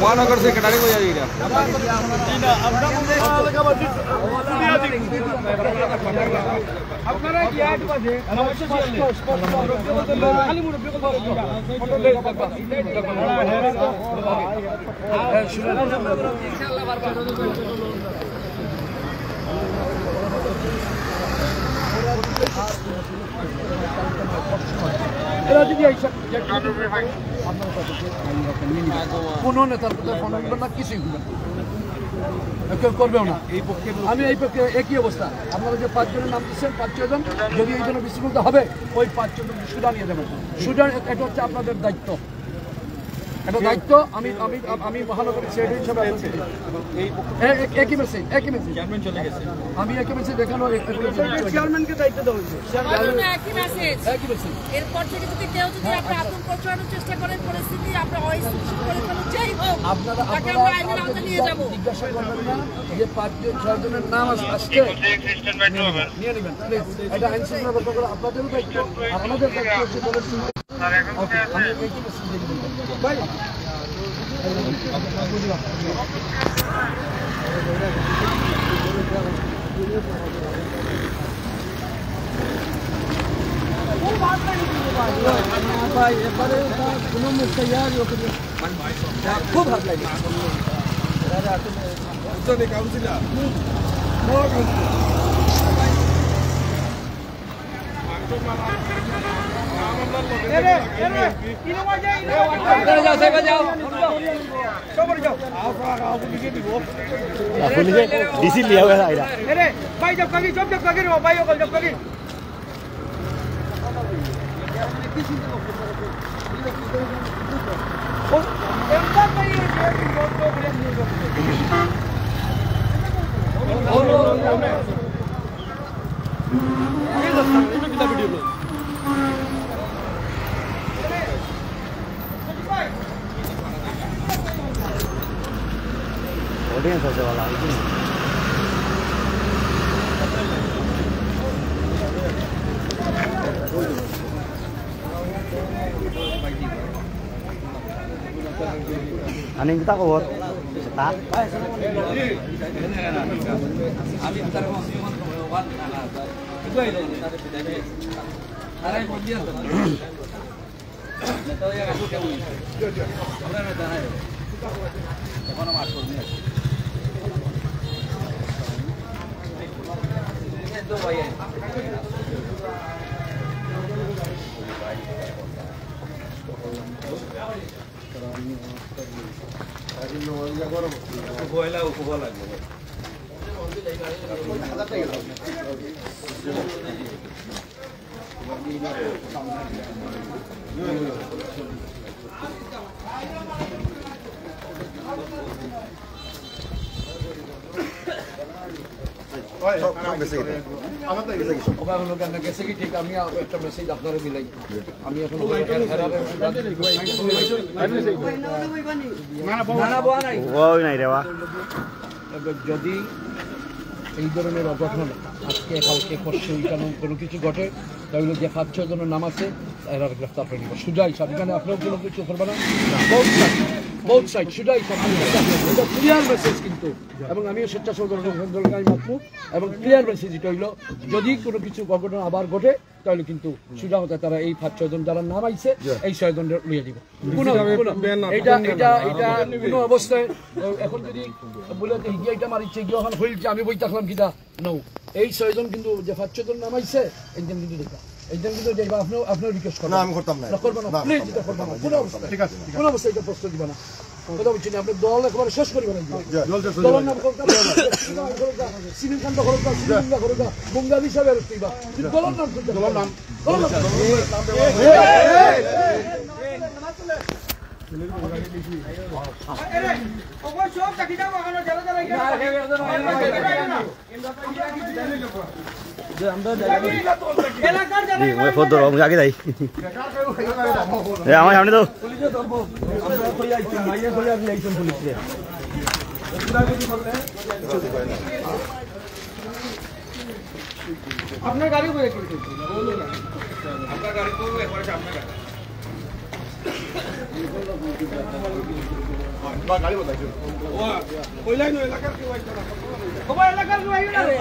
महानगर सेक्रेटरी को जाइएगा আপনারা কি 8 বাজে খালি মুরব্বি কল ইনশাআল্লাহ বারবার এরা যদি আইসা কোনো নেতার ফোন না কিছুই কেউ করবেও না আমি এই পক্ষে একই অবস্থা আপনারা যে 5 জনের নাম দিচ্ছেন 5-6 জন যদি এই জন্য বিশৃঙ্খলা হবে ওই 5 জন সুদা নিয়ে যাবেন সুদা এটা হচ্ছে আপনাদের দায়িত্ব এটা দায়িত্ব আমি আমি আমি মহানগরী সেক্রেটারি হিসেবে একই মেসেজ চেয়ারম্যান চলে গেছে আমি একই মেসেজ দেখানো চেয়ারম্যানকে দায়িত্ব দেওয়া হয়েছে একই মেসেজ এরপর থেকে যদি কেউ যদি আপনি আতঙ্ক ছড়ানোর চেষ্টা করেন পরিস্থিতি আমরা অস্থিতিশীল করে ফেলুন যাই হোক আপনারা আইনের আওতায় নিয়ে যাব জিজ্ঞাসা করবেন না যে 5-6 জনের নাম আসছে নিয়ে নেবেন প্লিজ এটা আইন শৃঙ্খলা রক্ষা করা আপনাদেরও দায়িত্ব আর আমাদের দায়িত্ব হচ্ছে দলের ওকে আমি একই মেসেজ দিয়ে দিবেন ভাই ভাই এবারে কোনো মুস্তায়ার খুব ভালো লাগে কাউন্সিলর ডিসি লিয়া हुआ है भाई जब कभी जब कभी रो भाई को जब कभी ऑडियंस होने वाला है Aning kita kuat, setat. আমি তার মসজিদ ওয়ান না itu aja tadi bedanya arah kemudian tahu ya aku kamu আমরা না জানাই এখন মার করনি তো ভাই গেছে কি ঠিক আমি একটা মেসেজ আপনারা দিলাই আমি এখন যদি এই ধরনের অঘটন আজকে কালকে পরশু কোনো কিছু ঘটে তাহলে যে 5-6 জনের নাম আছে এরা গ্রেফতার করে নিব সুজাই সব এখানে আপনার কোনো কিছু করবে না বহুত সাইড সুজাই সব ক্লিয়ার মেসেজ কিন্তু এবং আমিও স্বেচ্ছাসেবক সংগঠন মাত্র এবং ক্লিয়ার মেসেজ এটা হইল যদি কোনো কিছু অঘটন আবার ঘটে তাহলে কিন্তু সুজা হতে তারা এই 5-6 জন যারা নাম আইছে এই 6 জন লিয়ে দিব এটা এটা এটা কোনো অবস্থায় এখন যদি বলে যে এইটা মারিছে গিয়ে এখন হইছে আমি বই থাকলাম কিটা নো এই 6 জন কিন্তু যে 5-6 জন নাম আইছে একজন কিন্তু দেখা একজন কিন্তু যাইবা আপনিও রিকোয়েস্ট করবেন না আমি করতাম না করব না প্লিজ এটা করব না কোনো অবস্থা ঠিক আছে কোনো অবস্থা এটা প্রশ্ন দিবা না কথা বলছি না আপনি দল একবার শেষ করবেন না দলের নাম করতে সিনিয়র খান দখল করতে সিনিয়র করতে বঙ্গালী হিসাবে রইবা দলের নাম করতে দলের নাম আগে যাই আমার সামনে তো आप আপনার গাড়ি বলে কিন্তু আপনার গাড়ি তো একবারে সামনে গাড়ি গাড়ি বলাইছো ও কইলাই নো এলাকার কেউ আইতো না সবাই এলাকার কেউ আইবে না রে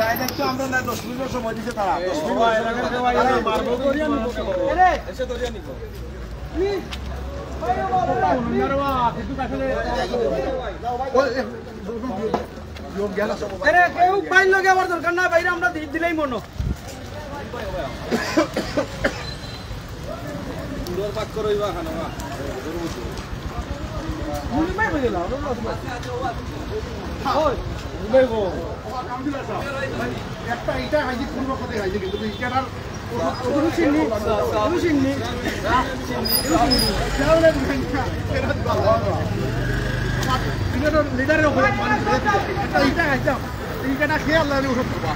তাই দেখতো আমরা না 10 মিনিট সময় দিছে তারা 10 মিনিট এলাকার কেউ আইবে না মারবো দরিয়া নিব এরে এসে দরিয়া নিব প্লিজ আরে বাবা নরবা কিন্তু আসলে আরে কেউ বাইর লগে আবার দরকার না বাইরে আমরা দিলেই মনো সুন্দর পাক করইবা খানাবা মুনি মাই বলে লাও ওই মুম্বাই গো একটা এটা হাইজি পূর্ব কথা হাইজি কিন্তু ইটার ওগুলো চিনি ওগুলো চিনি চাউলের সংখ্যা এরা ভালো এটা লিডারের উপর একটা ইটা হাইজা ইটাটা খেয়াল লাগে ওষুধ খাবা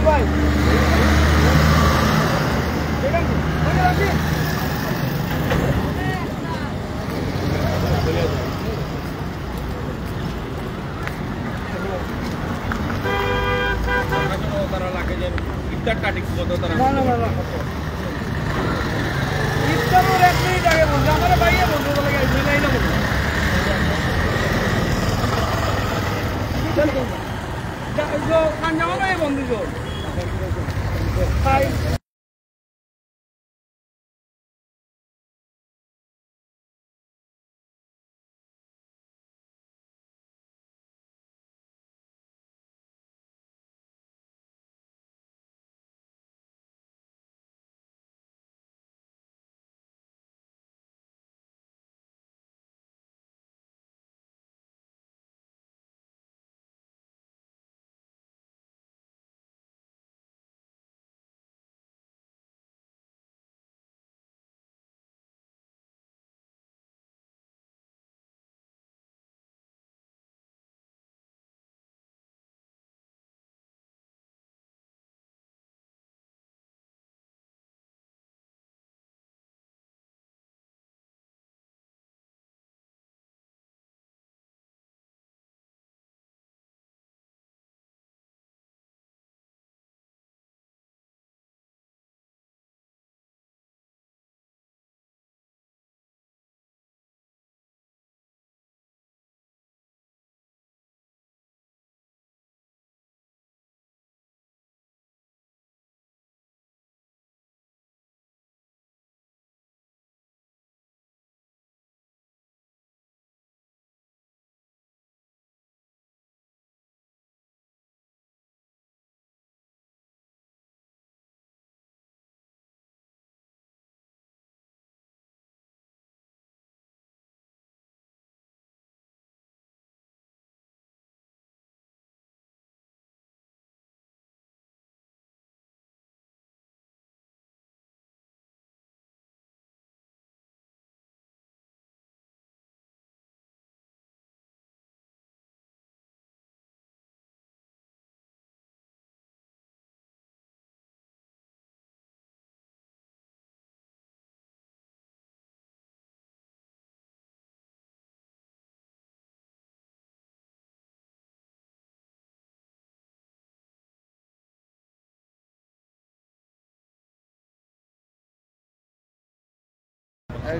ভাই দেখেন ওকে রাখি তারা লাগে যে ইফতার কাটিং কত তারা না না না ইফতারের এক মিনিট আগে বলছে আমার ভাইয়ে বলছে বলে গেছে নাই না বলছে চল जो खान जाओ ना ये बंदी जो हाय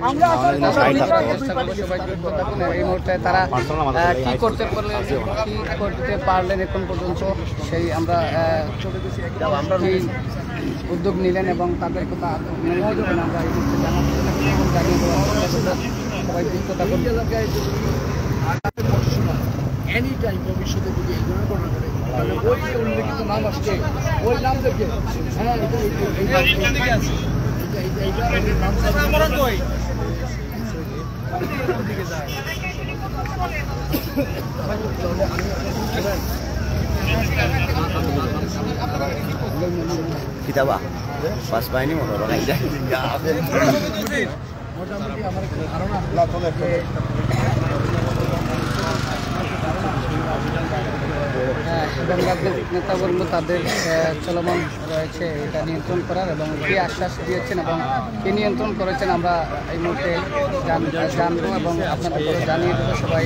আমরা এই মুহূর্তে তারা কি করতে পারলেন এখন পর্যন্ত সেই আমরা সেই উদ্যোগ নিলেন এবং তাদের কথা আমরা এই মুহূর্তে জানিয়ে সবাই ব্যস্ততা এনি টাইম ভবিষ্যতে যদি এই ধরনের ঘটনা ঘটে তাহলে ওই যে উল্লেখিত নাম আসছে ওই নাম থেকে হ্যাঁ কিতাবা পাস পাইনি মনে হয় মোটামুটি আমার একটা ধারণা যে এবং রাজ্যের নেতাবর্গ তাদের চলমান রয়েছে এটা নিয়ন্ত্রণ করার এবং কি আশ্বাস দিয়েছেন এবং কি নিয়ন্ত্রণ করেছেন আমরা এই মুহূর্তে জানবো এবং আপনাদের করে জানিয়ে দেবো সবাই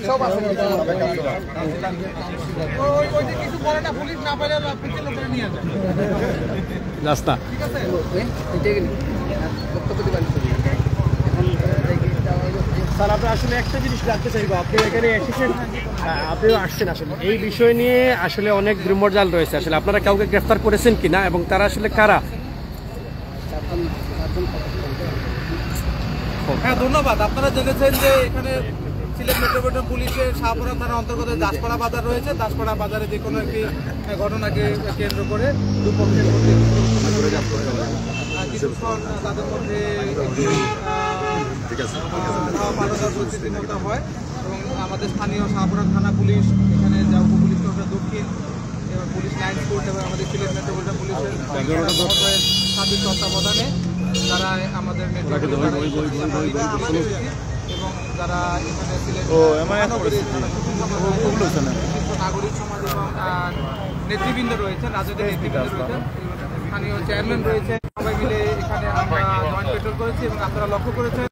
সব আছে রাস্তা স্যার আমরা আসলে একটা জিনিস জানতে চাইবো, আপনি এখানে এসেছেন, আপনিও আসছেন, আসলে এই বিষয় নিয়ে আসলে অনেক রুমরজাল রয়েছে, আসলে আপনারা কাউকে গ্রেফতার করেছেন কিনা এবং তারা আসলে কারা? হ্যাঁ ধন্যবাদ। আপনারা জেনেছেন যে এখানে সিলেট মেট্রোপলিটন পুলিশের শাহপুরা থানার অন্তর্গত দাসপাড়া বাজার রয়েছে। দাসপাড়া বাজারে যে কোনো একটি ঘটনাকে কেন্দ্র করে দুপক্ষের মধ্যে কিছুক্ষণ তাদের মধ্যে পরিস্থিতির মতো হয় এবং আমাদের স্থানীয় শাহপুরা থানা পুলিশ, এখানে যা উপপুলিশ দক্ষিণ এবং পুলিশ লাইন কোর্ট এবং আমাদের সিলেট মেট্রোপলিটন পুলিশের সার্বিক তত্ত্বাবধানে তারা আমাদের এবং যারা এখানে সিলেট নাগরিক সমাজ এবং নেতৃবৃন্দ রয়েছেন, রাজনৈতিক নেতৃবৃন্দ রয়েছেন, স্থানীয় চেয়ারম্যান রয়েছে, সবাই মিলে এখানে আমরা জয়েন্ট পেট্রোল করেছি এবং আপনারা লক্ষ্য করেছেন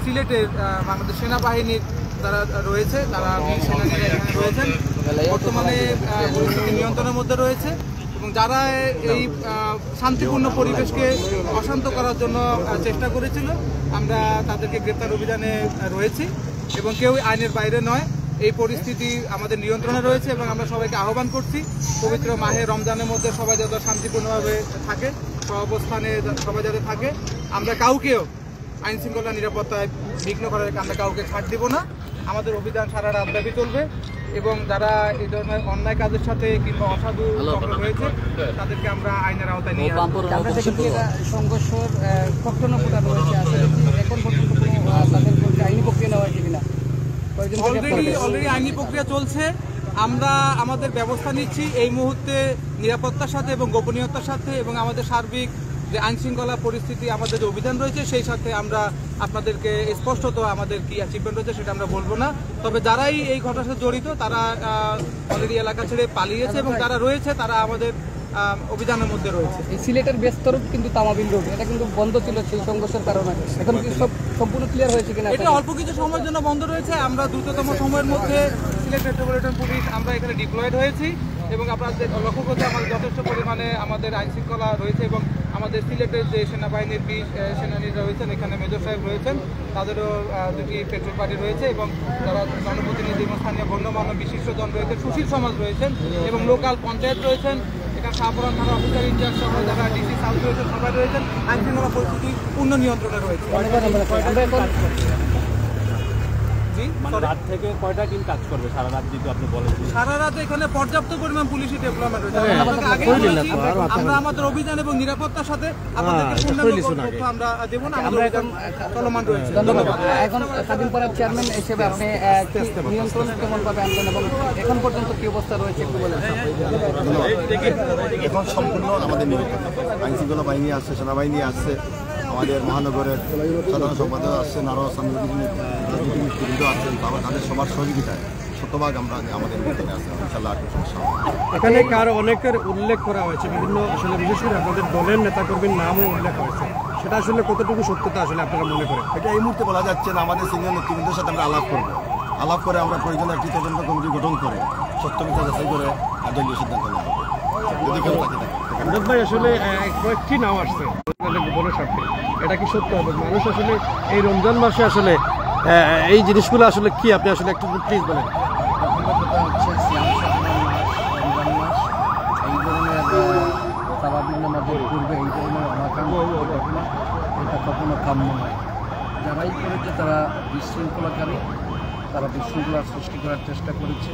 সিলেটের বাংলাদেশ সেনাবাহিনীর যারা রয়েছে, তারা সেনানীরা এখানে রয়েছেন, বর্তমানে পরিস্থিতি নিয়ন্ত্রণের মধ্যে রয়েছে এবং যারা এই শান্তিপূর্ণ পরিবেশকে অশান্ত করার জন্য চেষ্টা করেছিল আমরা তাদেরকে গ্রেপ্তার অভিযানে রয়েছি এবং কেউ আইনের বাইরে নয়। এই পরিস্থিতি আমাদের নিয়ন্ত্রণে রয়েছে এবং আমরা সবাইকে আহ্বান করছি পবিত্র মাহে রমজানের মধ্যে সবাই যাতে শান্তিপূর্ণভাবে থাকে, অবস্থানে সবাই যাতে থাকে। আমরা কাউকেও আইন শৃঙ্খলা নিরাপত্তায় বিঘ্ন করার আমরা কাউকে ছাড় দিব না। আমাদের অভিযান সারা রাত ব্যাপী চলবে এবং যারা এই ধরনের অন্যায় কাজের সাথে কিংবা অসাধু রয়েছে তাদেরকে আমরা আইনের আওতায় নিয়ে সংঘর্ষের ঘটনাটা রয়েছে, আসলে এখন পর্যন্ত তাদের আইনি প্রক্রিয়া নেওয়া হয়েছে কিনা? অলরেডি আইনি প্রক্রিয়া চলছে। আমরা আমাদের ব্যবস্থা নিচ্ছি এই মুহূর্তে নিরাপত্তার সাথে এবং গোপনীয়তার সাথে এবং আমাদের সার্বিক যে আইন শৃঙ্খলা পরিস্থিতি আমাদের যে অভিযান রয়েছে সেই সাথে আমরা আপনাদেরকে স্পষ্টত আমাদের কি অ্যাচিভমেন্ট রয়েছে সেটা আমরা বলবো না। তবে যারাই এই ঘটনার সাথে জড়িত তারা অলরেডি এলাকা ছেড়ে পালিয়েছে এবং যারা রয়েছে তারা আমাদের অভিযানের মধ্যে রয়েছে। এই সিলেটের ব্যস্তর কিন্তু তামাবিল রোড এটা কিন্তু বন্ধ ছিল সেই সংঘর্ষের কারণে, এখন কি সব সম্পূর্ণ ক্লিয়ার হয়েছে কিনা? এটা অল্প কিছু সময়ের জন্য বন্ধ রয়েছে। আমরা দ্রুততম সময়ের মধ্যে সিলেট মেট্রোপলিটন পুলিশ আমরা এখানে ডিপ্লয়েড হয়েছি এবং আপনারা লক্ষ্য করতে আমাদের যথেষ্ট পরিমাণে আমাদের আইন শৃঙ্খলা রয়েছে এবং আমাদের সিলেটের যে সেনাবাহিনীর সেনানীরা রয়েছেন, এখানে মেজর সাহেব রয়েছেন, তাদেরও দুটি পেট্রোল পার্টি রয়েছে এবং যারা জনপ্রতিনিধি এবং স্থানীয় গণ্যমান্য বিশিষ্টজন রয়েছে, সুশীল সমাজ রয়েছেন এবং লোকাল পঞ্চায়েত রয়েছেন, এখানে শাহপুরা থানা অফিসার ইনচার্জ সহ যারা ডিসি সাউথ রয়েছেন সবাই রয়েছেন। আইন শৃঙ্খলা পরিস্থিতি পূর্ণ নিয়ন্ত্রণে রয়েছে। রাত থেকে কয়টা টিম কাজ করবে সারা রাত যদি আপনি বলেন? সারা রাত এখানে পর্যাপ্ত পরিমাণ পুলিশি ডেভেলপমেন্ট রয়েছে। আমরা আমাদের অভিযান এবং নিরাপত্তার সাথে আপনাদেরকে তথ্য আমরা দেব না, আমাদের অভিযান চলমান রয়েছে। ধন্যবাদ। এখন স্বাধীন পাড়ার চেয়ারম্যান হিসেবে আপনি নিয়ন্ত্রণ কেমন ভাবে আনলেন এবং এখন পর্যন্ত কি অবস্থা রয়েছে একটু বলেন। এখন সম্পূর্ণ আমাদের নিরাপত্তা, আইন শৃঙ্খলা বাহিনী আসছে, সেনাবাহিনী আসছে, আমাদের মহানগরের সাধারণ সম্পাদক আসছেন, আরও রাজনীতিবিদ আসছেন, তাদের সবার সহযোগিতায় শতভাগ আমরা আমাদের নিয়ন্ত্রণে আসছে ইনশাআল্লাহ। এখানে কার অনেকের উল্লেখ করা হয়েছে, বিভিন্ন আসলে বিশেষ করে আপনাদের দলের নেতাকর্মীর নামও উল্লেখ হয়েছে, সেটা আসলে কতটুকু সত্যতা আসলে আপনারা মনে করেন? এটা এই মুহূর্তে বলা যাচ্ছে না। আমাদের সিনিয়র নেতৃবৃন্দের সাথে আমরা আলাপ করবো, আলাপ করে আমরা প্রয়োজনে একটি তদন্ত কমিটি গঠন করে সত্য মিথ্যা যাচাই করে দলীয় সিদ্ধান্ত নেওয়া হবে যদি কেউ থাকে। ভাই আসলে কয়েকটি নাম আসছে গোপনের স্বার্থে, এটা কি সত্য হবে? মানুষ আসলে এই রমজান মাসে আসলে এই জিনিসগুলো আসলে কি আপনি আসলে একটু প্লিজ বলেন। এই ধরনের তারাবিনের মধ্যে পূর্বে এই ধরনের অনাকাঙ্ক্ষিত ঘটনা এটা কখনো কাম্য নয়। যারাই করেছে তারা বিশৃঙ্খলাকারী, তারা বিশৃঙ্খলার সৃষ্টি করার চেষ্টা করেছে।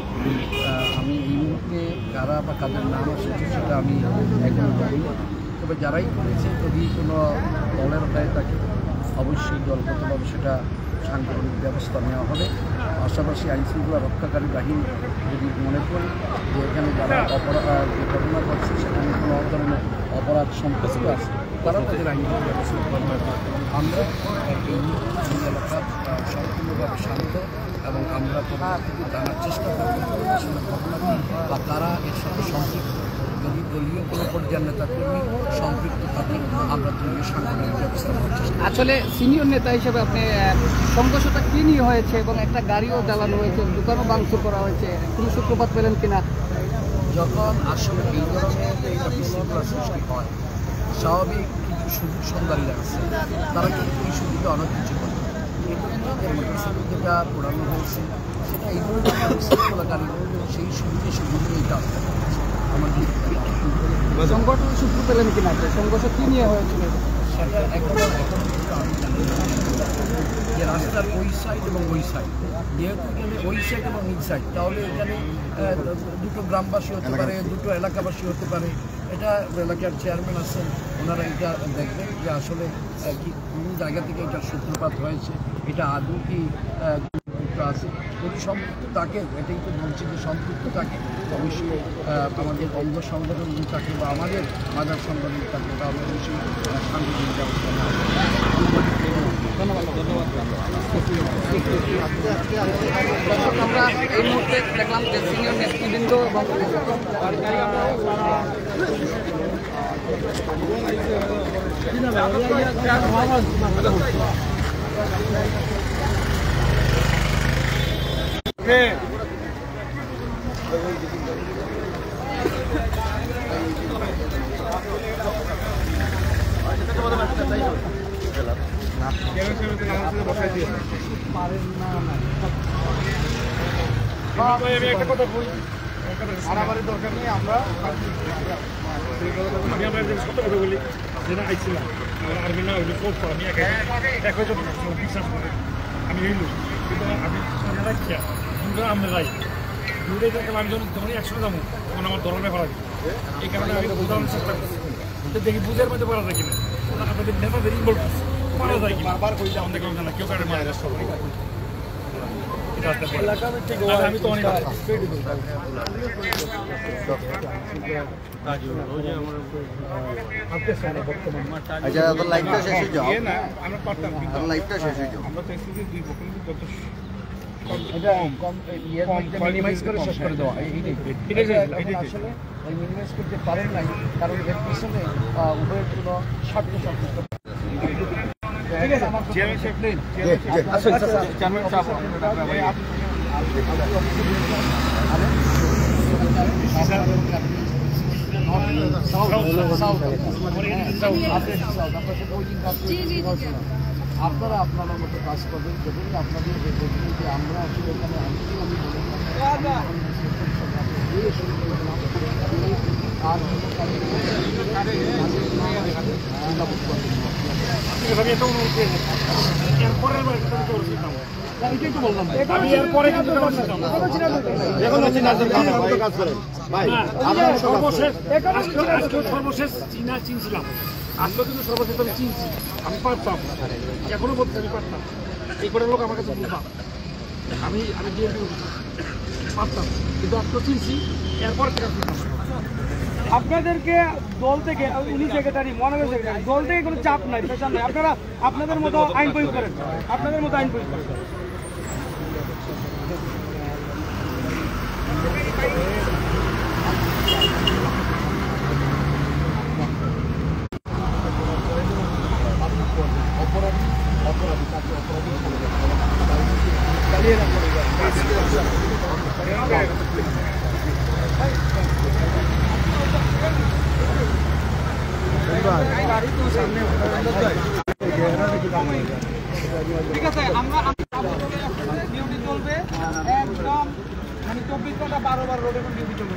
আমি এই মুহূর্তে কারা বা কাদের নাম এসেছে সেটা আমি এখনো জানি না। তবে তবে যারাই করেছে যদি কোনো দলের হয়ে থাকে অবশ্যই দলগতভাবে সেটা সাংগঠনিক ব্যবস্থা নেওয়া হবে। পাশাপাশি আইনশৃঙ্খলা রক্ষাকারী বাহিনী যদি মনে করি যে এখানে যারা যে ঘটনা ঘটছে সেখানে কোনো ধরনের অপরাধ সম্পর্ক আছে তারা তাদের আইনগত ব্যবস্থা গ্রহণ করবে। আমরা এই এলাকা সম্পূর্ণভাবে শান্ত এবং আমরা থেকে জানার চেষ্টা করব ঘটনা বা তারা এর সাথে সম্পৃক্ত। যদি দলীয় কোনো পর্যায়ের নেতা কর্মী সম্পৃক্ত থাকে আমরা দলীয় সাংগঠনিক ব্যবস্থা করার চেষ্টা করব। আসলে সিনিয়র নেতা হিসেবে আপনি সংঘর্ষটা কী নিয়ে হয়েছে এবং একটা গাড়িও জ্বালানো হয়েছে, দোকানও ভাঙচুর করা হয়েছে, কোনো সূত্রপাত পেলেন কিনা? যখন আসলে এই ধরনের একটা বিশৃঙ্খলা সৃষ্টি হয় স্বাভাবিক কিছু সুযোগ সন্ধানীরা আছে তারা কিন্তু এই সুযোগে অনেক কিছু করে। যেটা পড়ানো হয়েছে সেটা এই ধরনের বিশৃঙ্খলাকারী সেই সুযোগে সুযোগে এইটা আসতে পারছে আমাদের সংগঠনের সূত্র পেলেন কিনা? সংঘর্ষ কী নিয়ে হয়েছিল সেটা এখন আমি জানি না যে রাস্তার ওই সাইড এবং ওই সাইড যেহেতু এখানে ওই সাইড এবং এই সাইড তাহলে এখানে দুটো গ্রামবাসী হতে পারে, দুটো এলাকাবাসী হতে পারে। এটা এলাকার চেয়ারম্যান আছেন, ওনারা এটা দেখবেন যে আসলে কি কোন জায়গা থেকে এটার সূত্রপাত হয়েছে, এটা আদৌ কি আছে। যদি সম্পৃক্ত থাকে এটাই তো বলছি যে সম্পৃক্ত থাকে অবশ্যই আমাদের অঙ্গ সংগঠন থাকে বা আমাদের মাদার সংগঠন থাকে তাহলে অবশ্যই সাংগঠনিক ব্যবস্থা নেওয়া হবে। আমরা এই মুহূর্তে দেখলাম যে সিনিয়র নেতৃবৃন্দ এবং মারামারি দরকার নেই। আমরা সত্য কথা বলি যেটা আইছিলাম আর্মি না হইলে ফোর্স আমি বিশ্বাস করে আমি হইল কিন্তু আমি রাখিয়া দুটো আমরা যাই দুটো আমি যখন একশো যাবো তখন আমার ধরনের করা এই কারণে আমি বোঝানোর চেষ্টা করছি দেখি বুঝের মধ্যে পারা যায় কিনা আপনাদের নেতাদের ইনভলভ পারা যায় কি বারবার কইলে আমাদের কেউ জানা কেউ কারণে মারা যায় সবাই আমি তো অনেক আচ্ছা তোর লাইফটা শেষ হয়ে যাও তোর লাইফটা শেষ হয়ে যাও এটা মিনিমাইজ করে শেষ করে দেওয়া এইটাই আসলে মিনিমাইজ করতে পারেন নাই কারণ এর পিছনে উভয়ের কোনো স্বার্থ সম্পৃক্ত। ঠিক আছে আমার আপনারা আপনার মতো কাজ করবেন যখনই আপনাদের দেখবেন যে আমরা আসলে এখানে সর্বশেষ চীনা চিনছিলাম আসলে কিন্তু সর্বশেষ আমি চিনছি আমি পারতাম এখনো বলতে আমি পারতাম এই করে লোক আমার কাছে বুঝতাম আমি বিএনপি পারতাম কিন্তু আজকে চিনছি এরপর আপনাদেরকে দল থেকে উনি সেক্রেটারি মহানগর সেক্রেটারি দল থেকে কোনো চাপ নাই, প্রেশার নাই। আপনারা আপনাদের মতো আইন প্রয়োগ করেন, আপনাদের মতো আইন প্রয়োগ করেন। ঠিক আছে, আমরা ডিউটি চলবে একদম মানে 24 ঘন্টা 12 রোডে ডিউটি চলবে।